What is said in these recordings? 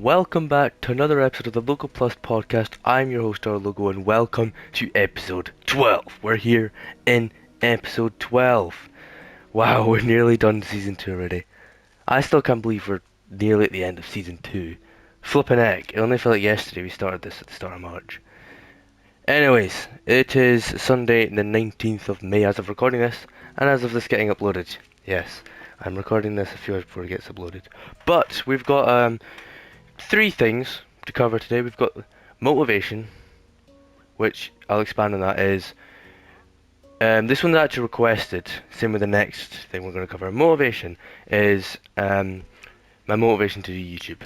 welcome back to another episode of the Logo Plus podcast. I'm your host, our Logo, and welcome to episode 12. We're here in episode 12. Wow, we're nearly done season 2 already. I still can't believe we're nearly at the end of season 2. Flippin' heck, it only felt like yesterday we started this at the start of March. Anyways, it is Sunday the 19th of May as of recording this, and as of this getting uploaded. Yes, I'm recording this a few hours before it gets uploaded. But we've got three things to cover today. We've got motivation, which I'll expand on that, is this one's actually requested. Same with the next thing we're going to cover. Motivation is my motivation to do YouTube.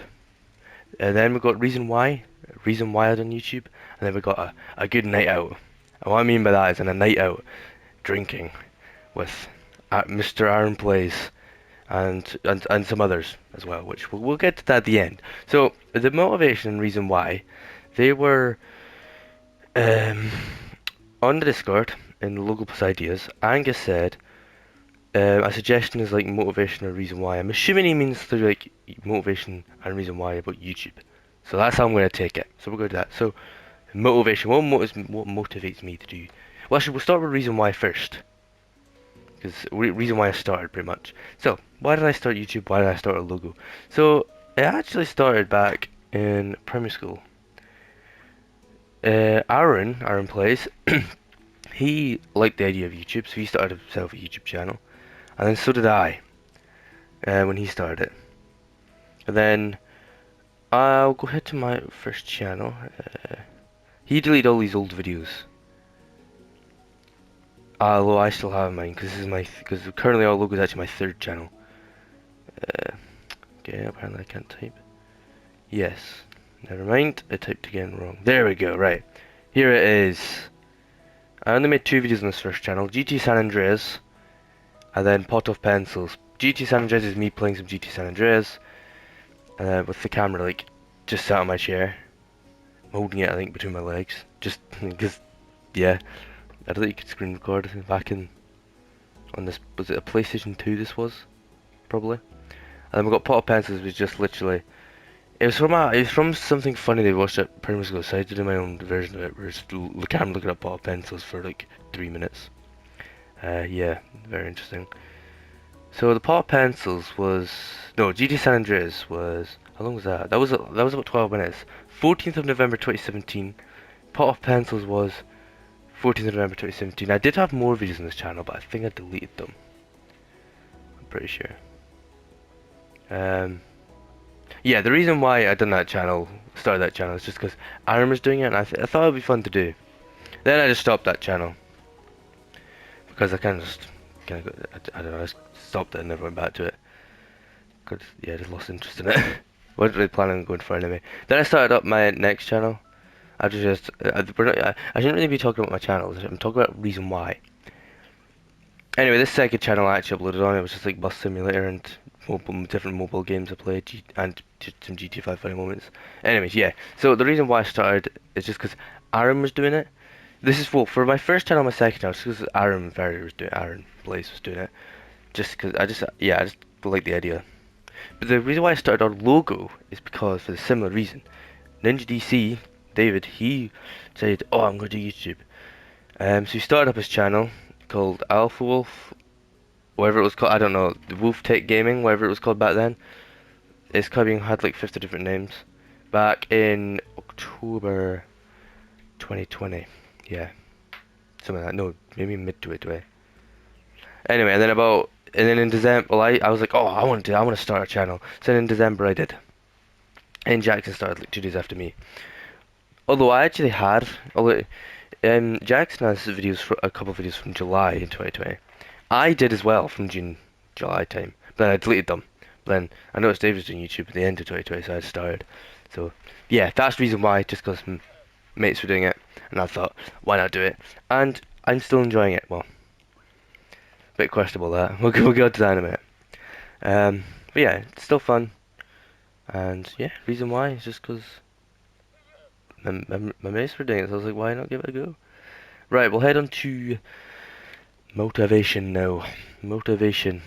And then we've got reason why I done YouTube. And then we've got a good night out. And what I mean by that is a night out drinking with Mr. Aaron Plays and some others as well, which we'll get to that at the end. So the motivation and reason why, they were on the Discord in the Logo Plus Ideas. Angus said a suggestion is like motivation or reason why. I'm assuming he means through like motivation and reason why about YouTube. So that's how I'm going to take it. So we'll go to that. So motivation. What motivates me to do? Well, actually, we'll start with reason why first. Because reason why I started, pretty much. So, why did I start YouTube? Why did I start a Logo? So, it actually started back in primary school. Aaron Plays, he liked the idea of YouTube, so he started himself a YouTube channel. And then so did I, when he started it. And then, I'll go ahead to my first channel. He deleted all these old videos. Although I still have mine, because currently our Logo is actually my third channel. Okay, apparently I can't type. Yes, never mind, I typed again wrong. There we go, right. Here it is. I only made 2 videos on this first channel, GT San Andreas, and then Pot of Pencils. GT San Andreas is me playing some GT San Andreas, with the camera like just sat on my chair. I'm holding it I think between my legs, just because, yeah. I don't think you could screen record back on this. Was it a PlayStation 2? This was probably. And then we got Pot of Pencils, which was just literally. It was from something funny they watched at primary school. So I did my own version of it, where it's the camera looking at Pot of Pencils for like 3 minutes. Yeah, very interesting. So the Pot of Pencils was GT San Andreas was, how long was that? That was about 12 minutes. 14th of November 2017. Pot of Pencils was 14th of November 2017. I did have more videos on this channel, but I think I deleted them. I'm pretty sure. Yeah, the reason why I done that channel, started that channel, is just because Aaron was doing it, and I thought it would be fun to do. Then I just stopped that channel because I I don't know, I just stopped it and never went back to it. Cause yeah, I just lost interest in it. Wasn't really planning on going for it anyway. Then I started up my next channel. I shouldn't really be talking about my channels. I'm talking about reason why. Anyway, this second channel I actually uploaded on, it was just like Bus Simulator and different mobile games I played, and some GTA 5 funny moments. Anyways, yeah. So the reason why I started is just because Aaron was doing it. This is for my first channel, my second channel, just because Aaron Blaze was doing it. Just because I just like the idea. But the reason why I started our Logo is because for the similar reason. Ninja DC David, he said, "Oh, I'm going to do YouTube." So he started up his channel called Alpha Wolf, whatever it was called. I don't know, the Wolf Tech Gaming, whatever it was called back then. It's had like 50 different names. Back in October 2020, yeah, something like that. No, maybe mid 2020. Anyway, and then in December, well, I was like, "Oh, I want to start a channel." So then in December I did, and Jackson started like 2 days after me. Although Jackson has a couple of videos from July in 2020. I did as well from June, July time, but then I deleted them. But then I noticed Dave was doing YouTube at the end of 2020, so I started. So yeah, that's the reason why, just because mates were doing it, and I thought, why not do it? And I'm still enjoying it. Well, a bit questionable that. We'll go to that in a minute. But yeah, it's still fun. And yeah, reason why is just because my mates were doing it, so I was like, why not give it a go? Right, we'll head on to motivation now. Motivation.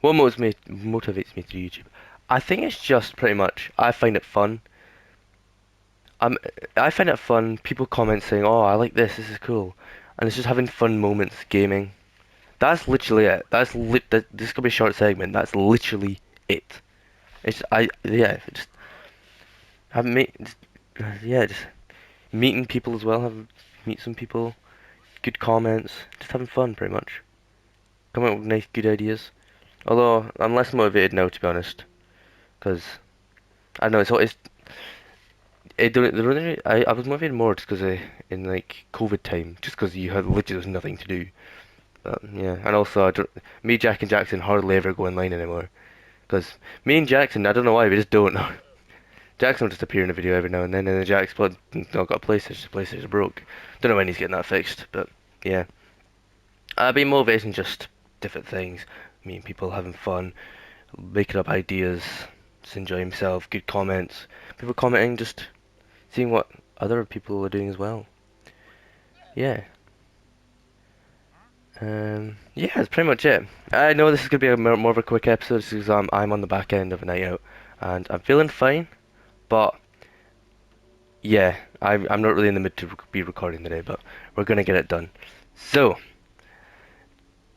What motivates me to do YouTube? I think it's just pretty much I find it fun. Um, I find it fun. People comment saying, "Oh, I like this. This is cool," and it's just having fun moments gaming. That's literally it. This could be a short segment. That's literally it. It's yeah. Just have meet. Yeah, just meeting people as well. Meet some people. Good comments. Just having fun, pretty much. Coming up with nice, good ideas. Although I'm less motivated now, to be honest, because I don't know I was motivated more just because in like COVID time, just because you had literally was nothing to do. But yeah, and also me, Jack, and Jackson hardly ever go online anymore. Because me and Jackson, I don't know why, we just don't. Jackson will just appear in a video every now and then Jack's not got a PlayStation. The PlayStation broke. Don't know when he's getting that fixed, but yeah. I've been motivating just different things, meeting people, having fun, making up ideas, just enjoying himself, good comments, people commenting, just seeing what other people are doing as well. Yeah. Yeah, that's pretty much it. I know this is gonna be more of a quick episode because I'm on the back end of a night out and I'm feeling fine, but yeah, I'm not really in the mood to be recording today, but we're gonna get it done. So,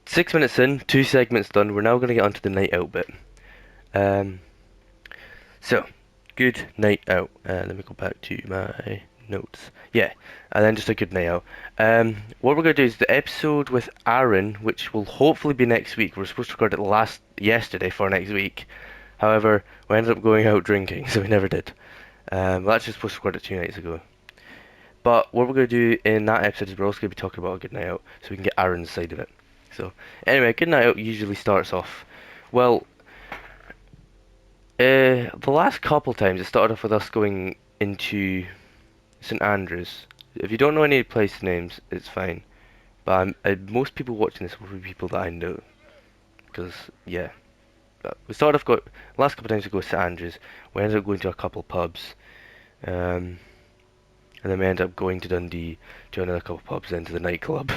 6 minutes in, two segments done. We're now gonna get onto the night out bit. Um, so, good night out. Let me go back to my notes. Yeah, and then just a good night out. What we're gonna do is the episode with Aaron, which will hopefully be next week. We're supposed to record it yesterday for next week. However, we ended up going out drinking, so we never did. We're actually supposed to record it 2 nights ago. But what we're gonna do in that episode is we're also gonna be talking about a good night out, so we can get Aaron's side of it. So, anyway, good night out usually starts off well. The last couple times it started off with us going into St Andrews. If you don't know any place names, it's fine. But most people watching this will be people that I know, because yeah. But we started off last couple of times we go to St Andrews. We ended up going to a couple pubs, and then we ended up going to Dundee to another couple pubs, then to the nightclub.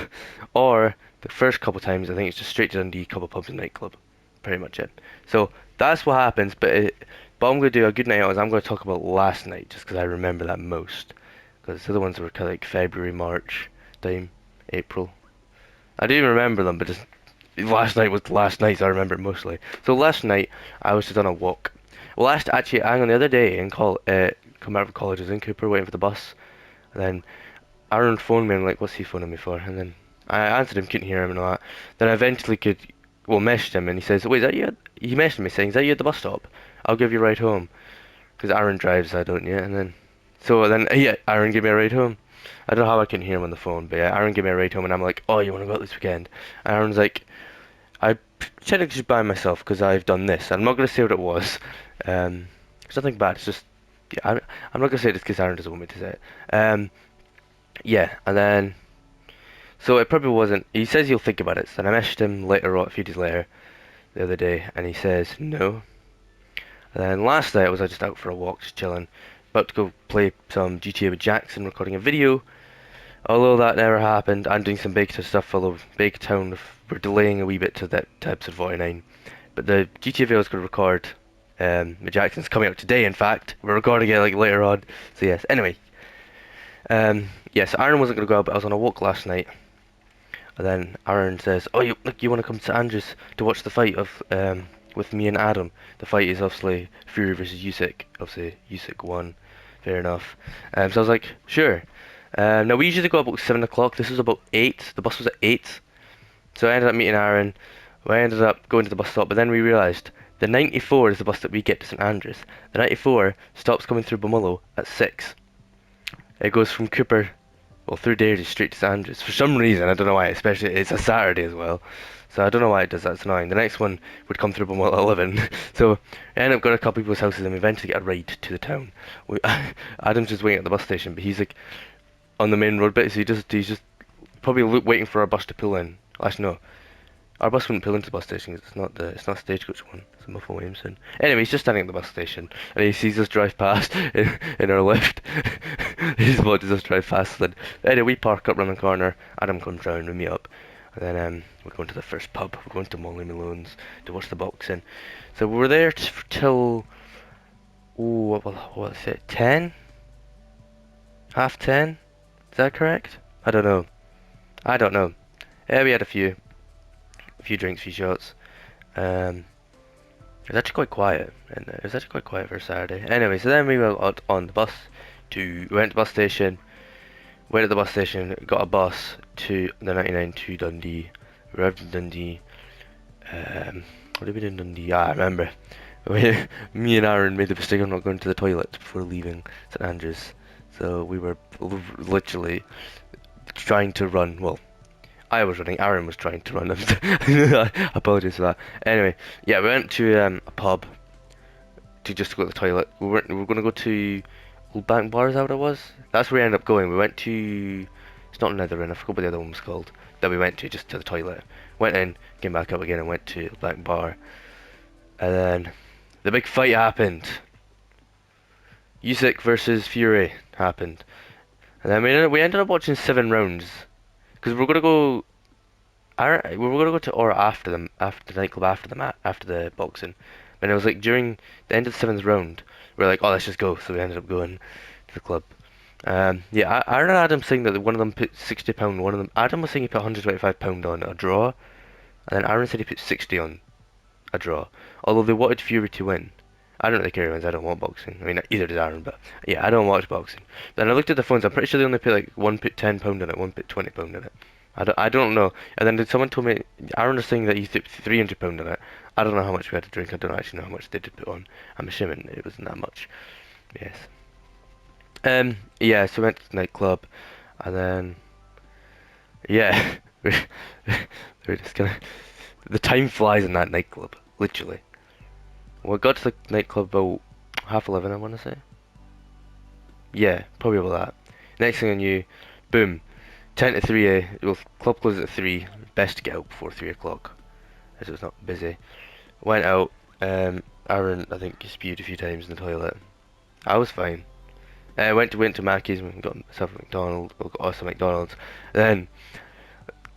Or the first couple times I think it's just straight to Dundee, couple pubs and nightclub. Pretty much it. So that's what happens. But I'm gonna do a good night out is I'm gonna talk about last night just because I remember that most. Because the other ones were kind of like February, March time, April. I do even remember them, but just last night was the last night, so I remember it mostly. So last night I was just on a walk. Well, actually, hang on, the other day come out of college, I was in Cooper waiting for the bus, and then Aaron phoned me and like, what's he phoning me for? And then I answered him, couldn't hear him and all that. Then I eventually messaged him and he says, wait, is that you? He messaged me saying, is that you at the bus stop? I'll give you a ride home. Because Aaron drives, I don't yet. Yeah, Aaron gave me a ride home. I don't know how I can hear him on the phone, but yeah, Aaron gave me a ride home and I'm like, oh, you want to go out this weekend? And Aaron's like, I pretended to just by myself because I've done this. I'm not going to say what it was. It's nothing bad, it's just, yeah, I'm not going to say it just because Aaron doesn't want me to say it. Yeah, and then, so it probably wasn't, he says he'll think about it, so I messaged him later on, a few days later, the other day, and he says no. And then last night I was just out for a walk, just chilling, about to go play some GTA with Jackson, recording a video. Although that never happened, I'm doing some Bakertown stuff, although Bakertown, we're delaying a wee bit to episode 49. But the GTA video I was going to record, with Jackson's coming out today, in fact. We're recording it like later on, so yes. Anyway, yes, Aaron wasn't going to go out, but I was on a walk last night. And then Aaron says, "Oh, you want to come to Andrews to watch the fight of with me and Adam? The fight is obviously Fury versus Usyk. Obviously Usyk won, fair enough." So I was like, "Sure." Now we usually go about 7 o'clock. This was about 8. The bus was at 8, so I ended up meeting Aaron. We ended up going to the bus stop, but then we realised the 94 is the bus that we get to St Andrews. The 94 stops coming through Bumullo at 6. It goes from Cooper, well, through Derry straight to St Andrews. For some reason, I don't know why, especially it's a Saturday as well. So I don't know why it does that, it's annoying. The next one would come through Bumwell at 11. So I end up going to a couple people's houses and we eventually get a ride to the town. Adam's just waiting at the bus station, but he's like on the main road bit, so he's just probably waiting for our bus to pull in. Actually, no. Our bus wouldn't pull into the bus station 'cause it's not a Stagecoach one. It's a Muffin Williamson. Anyway, he's just standing at the bus station and he sees us drive past in our lift. He just watches us drive past. Then anyway, we park up round the corner. Adam comes round, we meet up, And then we're going to the first pub. We're going to Molly Malone's to watch the boxing. So we were there till what was it? 10? Half 10? Is that correct? I don't know. I don't know. Yeah, we had a few drinks, a few shots. It was actually quite quiet, and it was actually quite quiet for a Saturday. Anyway, so then we went out on the bus we went to the bus station, went to the bus station, got a bus to the 99 to Dundee. We arrived in Dundee. What did we do in Dundee? Ah, I remember. Me and Aaron made the mistake of not going to the toilet before leaving St Andrews. So we were literally trying to run. Well, I was running. Aaron was trying to run. I apologize for that. Anyway, yeah, we went to a pub to just go to the toilet. We were going to go to Old Bank Bar. Is that what it was? That's where we ended up going. We went to. It's not Netherland. I forgot what the other one was called. That we went to just to the toilet. Went in, came back up again, and went to Old Bank Bar. And then the big fight happened. Usyk versus Fury happened. And then we ended up watching 7 rounds because we were gonna go. We were gonna go to Aura after the nightclub after the boxing, and it was like during the end of the 7th round, we were like, oh, let's just go. So we ended up going to the club. Yeah, Aaron and Adam saying that one of them put £60. One of them, Adam was saying he put £125 on a draw, and then Aaron said he put 60 on a draw. Although they wanted Fury to win. I don't really care who wins. I don't want boxing. I mean, either does Aaron, but yeah, I don't watch boxing. Then I looked at the phones. I'm pretty sure they only put like one put £10 on it, one put £20 on it. I don't know. And then someone told me Aaron was saying that he put £300 on it. I don't know how much we had to drink. I don't actually know how much they did put on. I'm assuming it wasn't that much. Yes. Yeah. So we went to the nightclub, and then yeah, we're just gonna. The time flies in that nightclub, literally. We got to the nightclub about 11:30, I want to say. Yeah, probably about that. Next thing I knew, boom, 10 to 3. Well, club closes at 3. Best to get out before 3 o'clock, as it was not busy. Went out. Aaron, I think, spewed a few times in the toilet. I was fine. Went to Mackey's and got myself a McDonald's. Got us a McDonald's. Then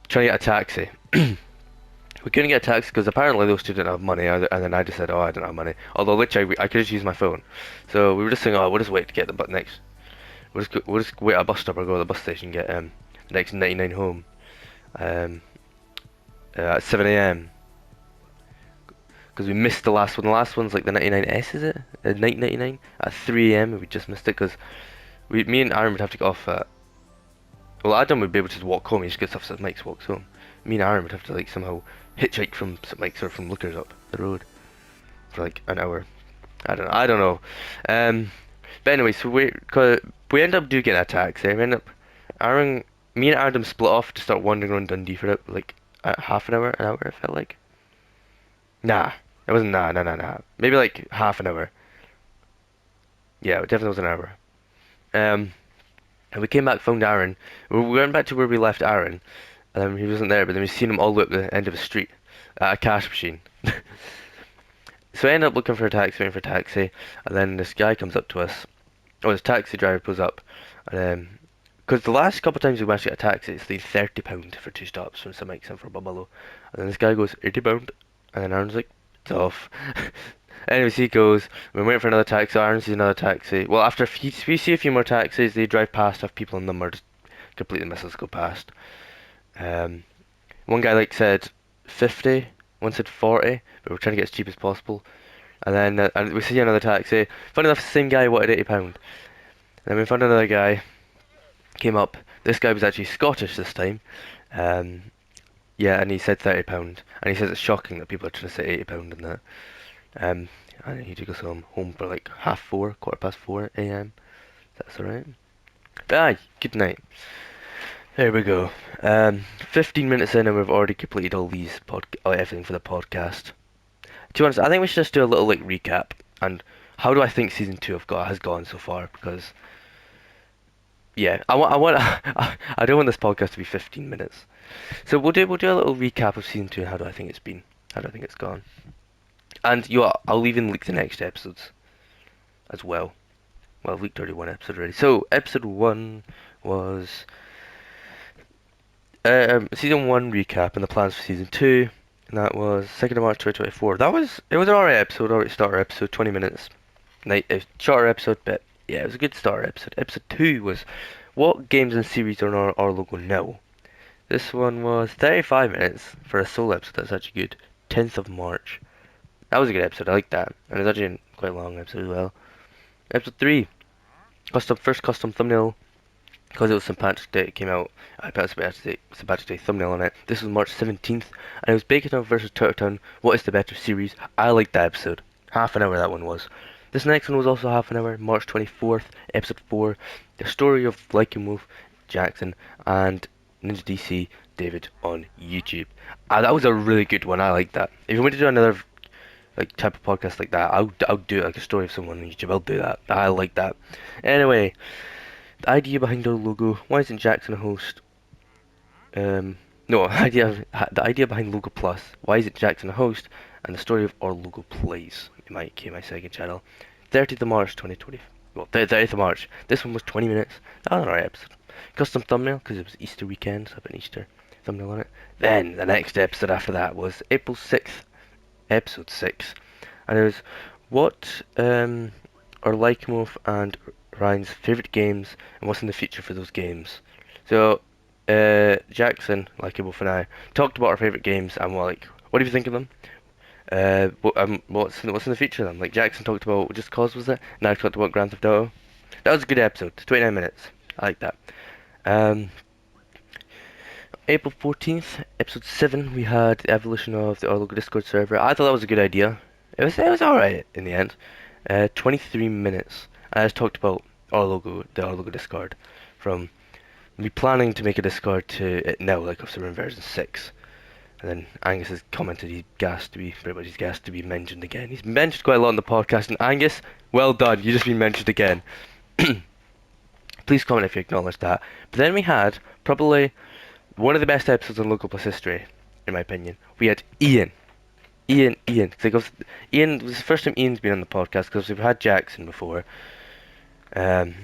trying to get a taxi. We couldn't get a taxi because apparently those two didn't have money, and then I just said, oh, I don't have money. Although literally, I could just use my phone. So we were just saying, oh, we'll just wait to get the next. We'll just wait at a bus stop or go to the bus station and get the next 99 home at 7 a.m. Because we missed the last one. The last one's like the 99S, is it? Night 99 at 3 a.m. We just missed it because me and Aaron would have to get off at. Well, Adam would be able to walk home. He just gets off St Mike's, walks home. Me and Aaron would have to like somehow hitchhike from St Mike's or from Lookers up the road for like an hour. I don't know. But anyway, so we end up getting a taxi. We end up me and Adam split off to start wandering around Dundee for like half an hour, it felt like. Nah, it wasn't. Nah. Maybe like half an hour. Yeah, it definitely was an hour. And we came back, found Aaron. We went back to where we left Aaron, and then he wasn't there. But then we seen him all the way up the end of the street at a cash machine. So I ended up looking for a taxi, waiting for a taxi, and then this guy comes up to us. Oh, this taxi driver pulls up, and because the last couple of times we managed to get a taxi, it's like £30 for 2 stops from St Mike's and from Bubballow. And then this guy goes £80, and then Aaron's like, it's off. Anyways, he goes. We're waiting for another taxi. Aaron sees another taxi. Well, after we see a few more taxis, they drive past, have people in them, or just completely miss us, go past. One guy like said 50, one said 40, but we're trying to get as cheap as possible. And then and we see another taxi. Funny enough, the same guy wanted £80. Then we found another guy. Came up. This guy was actually Scottish this time. Yeah, and he said £30, and he says it's shocking that people are trying to say £80 and that. And he took us home for like 4:30, 4:15 a.m. That's alright. But good night. There we go. 15 minutes in and we've already completed all these everything for the podcast. To be honest, I think we should just do a little like recap and how do I think season 2 has gone so far, because yeah, I don't want this podcast to be 15 minutes. So we'll do a little recap of season 2 and how do I think it's been, how do I think it's gone. And I'll even leak the next episodes as well. Well, I've leaked already one episode already. So episode 1 was Season 1 recap and the plans for Season 2. And that was 2nd of March 2024. It was an alright episode, alright starter episode, 20 minutes. A shorter episode, but yeah, it was a good starter episode. Episode 2 was what games and series are on our logo now. This one was 35 minutes for a solo episode, that's actually good. 10th of March. That was a good episode, I like that. And it's actually quite a long episode as well. Episode 3, first custom thumbnail. Because it was St. Patrick's Day, it came out. I put St. Patrick's Day thumbnail on it. This was March 17th, and it was Bacon Town versus Turtletown. What is the better series? I liked that episode. Half an hour that one was. This next one was also half an hour. March 24th, episode 4. The story of Lycomove, Jackson, and Ninja DC David on YouTube. That was a really good one. I liked that. If you want to do another like type of podcast like that, I'll do it like a story of someone on YouTube. I'll do that. I like that. Anyway. The idea behind our logo. Why isn't Jackson a host? No, the idea behind Logo Plus. Why isn't Jackson a host? And the story of our logo plays. It might be my second channel. 30th of March 2020. Well, 30th of March. This one was 20 minutes. That was an alright episode. Custom thumbnail because it was Easter weekend, so I put an Easter thumbnail on it. Then the next episode after that was April 6th, episode 6, and it was what are Lycomove and Ryan's favourite games and what's in the future for those games. So, Jackson, Lycomove and I talked about our favourite games and what do you think of them? What's in the future of them? Like Jackson talked about Just Cause, was it? And I talked about Grand Theft Auto. That was a good episode. 29 minutes. I like that. April 14th, episode 7, we had the evolution of the Orlogo Discord server. I thought that was a good idea. It was alright in the end. 23 minutes. I just talked about the Orlogo Discord, from me planning to make a Discord to it now, like of in version 6. And then Angus has commented everybody's gassed to be mentioned again. He's mentioned quite a lot on the podcast, and Angus, well done, you just been mentioned again. Please comment if you acknowledge that. But then we had probably one of the best episodes in Local Plus history, in my opinion. We had Ian. Ian. Ian was the first time Ian's been on the podcast because we've had Jackson before. We're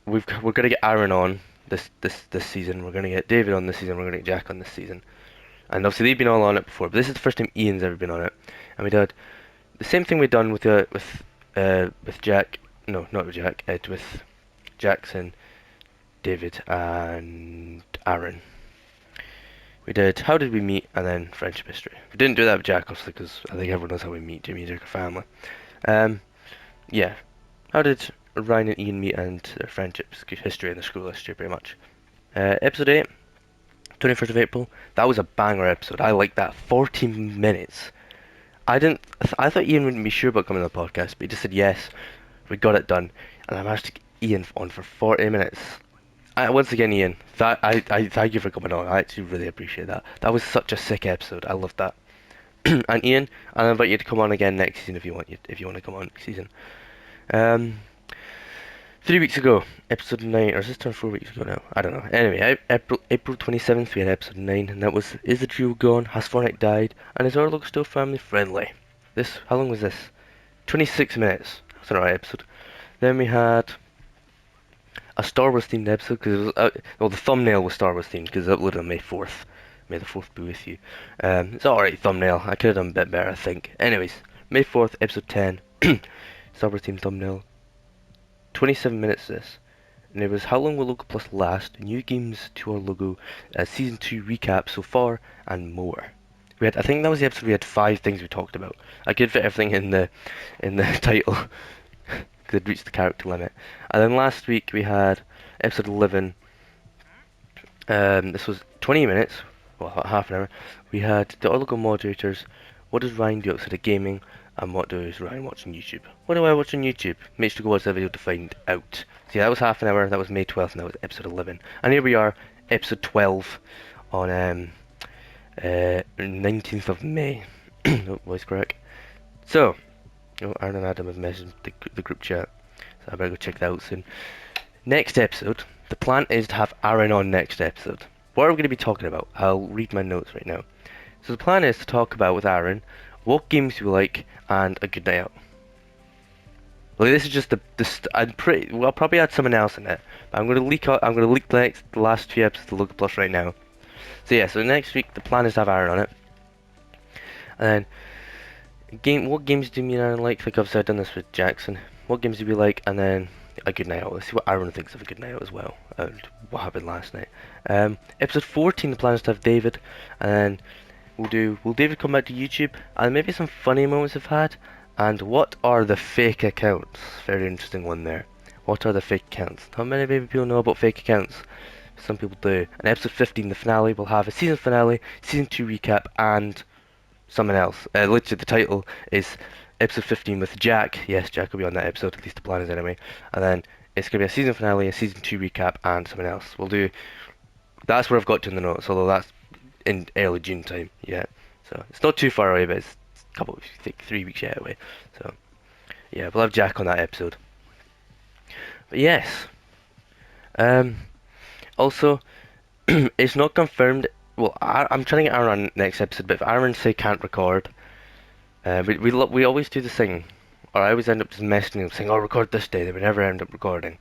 gonna get Aaron on this season. We're gonna get David on this season. We're gonna get Jack on this season. And obviously they've been all on it before, but this is the first time Ian's ever been on it. And we did the same thing we've done with Jack. No, not with Jack. With Jackson, David, and Aaron. We did How Did We Meet, and then Friendship History. We didn't do that with Jack, obviously, because I think everyone knows how we meet. Jimmy and Jack are family. Yeah. How did Ryan and Ian meet and their friendship history and their school history, pretty much. Episode 8, 21st of April. That was a banger episode. I liked that. 14 minutes. I thought Ian wouldn't be sure about coming on the podcast, but he just said yes. We got it done. And I managed to get Ian on for 40 minutes. Once again, Ian, I thank you for coming on. I actually really appreciate that. That was such a sick episode. I loved that. And Ian, I'll invite you to come on again next season if you want to come on next season. 3 weeks ago, episode 9, or is this turned 4 weeks ago now? I don't know. Anyway, April 27th, we had episode 9, and that was Is the Trio Gone? Has Fortnite Died? And Is Orlog Still Family Friendly? How long was this? 26 minutes. That's an alright episode. Then we had a Star Wars themed episode, because it was, the thumbnail was Star Wars themed, because it was uploaded on May 4th. May the 4th be with you. It's alright thumbnail. I could have done a bit better, I think. Anyways, May 4th, episode 10. Star Wars themed thumbnail. 27 minutes this. And it was How Long Will Logo Plus Last? New games to our logo. Season 2 recap so far, and more. I think that was the episode we had 5 things we talked about. I could fit everything in the title, because I'd reached the character limit. And then last week we had episode 11. This was 20 minutes, well, half an hour. We had the Orlogo moderators. What does Ryan do outside of gaming? And what does Ryan watch on YouTube? What do I watch on YouTube? Make sure to go watch that video to find out. So yeah, that was half an hour. That was May 12th, and that was episode 11. And here we are, episode 12, on 19th of May. Oh, voice crack. So, Aaron and Adam have messaged the group chat, so I better go check that out soon. Next episode, the plan is to have Aaron on next episode. What are we going to be talking about? I'll read my notes right now. So the plan is to talk about with Aaron what games we like and a good night out. Like this is just I'm pretty. Well, I'll probably add someone else in it. But I'm gonna leak out. I'm gonna leak the last 2 episodes of Logan Plus right now. So yeah. So next week the plan is to have Aaron on it, and then What games do me and Aaron like? Like obviously I've done this with Jackson. What games do we like? And then a good night out. Let's see what Aaron thinks of a good night out as well, and what happened last night. Episode 14. The plan is to have David, and then will David come back to YouTube, and maybe some funny moments we've had, and what are the fake accounts? Very interesting one there. What are the fake accounts? Not many people know about fake accounts. Some people do. And episode 15, the finale, will have a season finale, season 2 recap, and something else. Literally, the title is episode 15 with Jack. Yes, Jack will be on that episode, at least the plan is anyway. And then it's going to be a season finale, a season 2 recap, and something else. That's where I've got to in the notes, although that's in early June time. Yeah, so it's not too far away, but it's a couple, I think 3 weeks yet away. So yeah, we'll have Jack on that episode. But yes, also it's not confirmed. Well, I'm trying to get Aaron on next episode, but if Aaron say can't record, we always do the thing, or I always end up just messaging him saying, "Oh, record this day." Then we never end up recording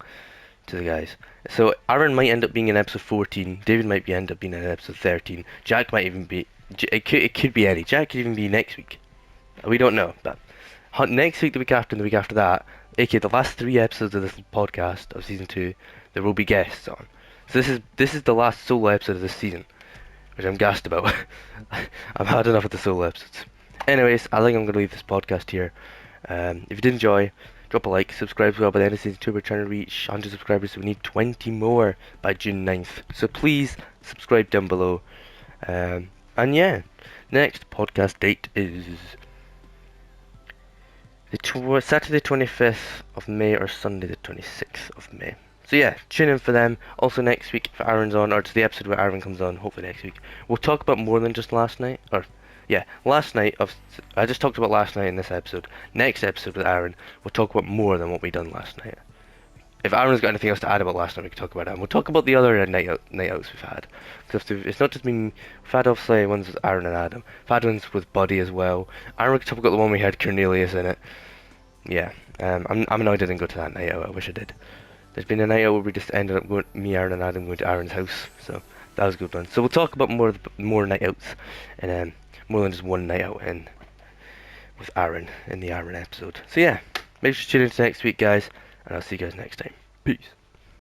to the guys. So Aaron might end up being in episode 14. David might end up being in episode 13. Jack might even be. It could be any. Jack could even be next week. We don't know, but next week, the week after, and the week after that, aka the last 3 episodes of this podcast of season 2, there will be guests on. So this is the last solo episode of this season, which I'm gassed about. I've had enough of the solo episodes. Anyways, I think I'm gonna leave this podcast here. If you did enjoy, drop a like, subscribe as well. By the end of season 2, we're trying to reach 100 subscribers, so we need 20 more by June 9th. So please subscribe down below. And yeah, next podcast date is Saturday 25th of May or Sunday the 26th of May. So yeah, tune in for them. Also next week, if Aaron's on, or to the episode where Aaron comes on, hopefully next week, we'll talk about more than just last night. I just talked about last night in this episode. Next episode with Aaron, we'll talk about more than what we done last night. If Aaron's got anything else to add about last night, we can talk about it. And we'll talk about the other night outs we've had. So it's not just been, we've had obviously ones with Aaron and Adam. We've had ones with Buddy as well. Aaron could talk about the one we had Cornelius in it. Yeah, I'm annoyed I didn't go to that night out. I wish I did. There's been a night out where we just ended up going, me, Aaron, and Adam going to Aaron's house. So that was a good one. So we'll talk about more night outs, and more than just one night out in with Aaron in the Aaron episode. So yeah, make sure to tune in to next week, guys, and I'll see you guys next time. Peace.